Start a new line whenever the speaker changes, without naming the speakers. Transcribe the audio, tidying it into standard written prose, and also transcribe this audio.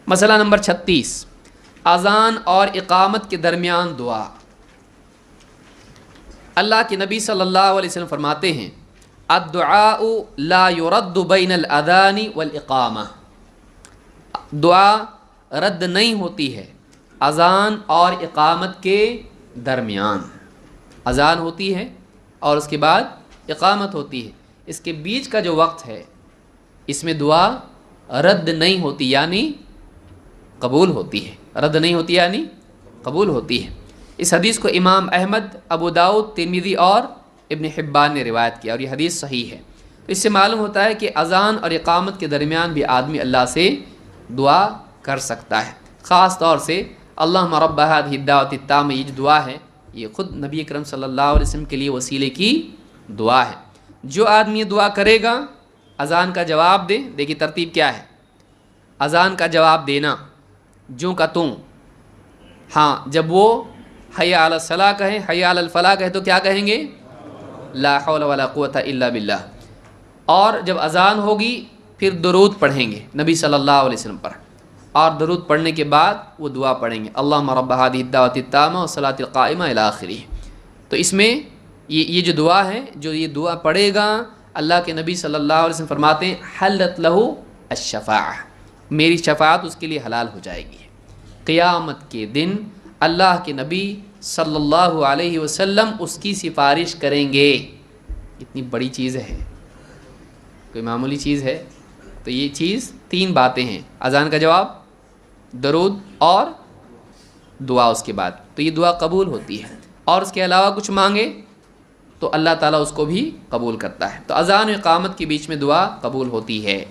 مسئلہ نمبر 36، اذان اور اقامت کے درمیان دعا۔ اللہ کے نبی صلی اللہ علیہ وسلم فرماتے ہیں الدعاء لا يرد بین الاذان والاقامہ، دعا رد نہیں ہوتی ہے اذان اور اقامت کے درمیان۔ اذان ہوتی ہے اور اس کے بعد اقامت ہوتی ہے، اس کے بیچ کا جو وقت ہے اس میں دعا رد نہیں ہوتی یعنی قبول ہوتی ہے، رد نہیں ہوتی یعنی قبول ہوتی ہے۔ اس حدیث کو امام احمد، ابو داؤد، ترمذی اور ابن حبان نے روایت کیا اور یہ حدیث صحیح ہے۔ تو اس سے معلوم ہوتا ہے کہ اذان اور اقامت کے درمیان بھی آدمی اللہ سے دعا کر سکتا ہے۔ خاص طور سے اللہم رب ہذہ الدعوۃ التامہ، یہ جو دعا ہے یہ خود نبی اکرم صلی اللہ علیہ وسلم کے لیے وسیلے کی دعا ہے۔ جو آدمی یہ دعا کرے گا اذان کا جواب دے، دیکھیے ترتیب کیا ہے، اذان کا جواب دینا جوں کا توں، ہاں جب وہ حی علی الصلاۃ کہیں، حی علی الفلاح کہیں تو کیا کہیں گے؟ لا حول ولا قوۃ الا باللہ۔ اور جب اذان ہوگی پھر درود پڑھیں گے نبی صلی اللہ علیہ وسلم پر، اور درود پڑھنے کے بعد وہ دعا پڑھیں گے اللہم رب ہذہ الدعوۃ التامہ والصلاۃ القائمہ الی آخرہ۔ تو اس میں یہ جو دعا ہے، جو یہ دعا پڑھے گا، اللہ کے نبی صلی اللہ علیہ وسلم فرماتے ہیں حلت لہ الشفاعہ، میری شفاعت اس کے لیے حلال ہو جائے گی۔ قیامت کے دن اللہ کے نبی صلی اللہ علیہ وسلم اس کی سفارش کریں گے۔ اتنی بڑی چیز ہے، کوئی معمولی چیز ہے؟ تو یہ چیز تین باتیں ہیں، اذان کا جواب، درود اور دعا اس کے بعد، تو یہ دعا قبول ہوتی ہے۔ اور اس کے علاوہ کچھ مانگے تو اللہ تعالیٰ اس کو بھی قبول کرتا ہے۔ تو اذان و اقامت کے بیچ میں دعا قبول ہوتی ہے۔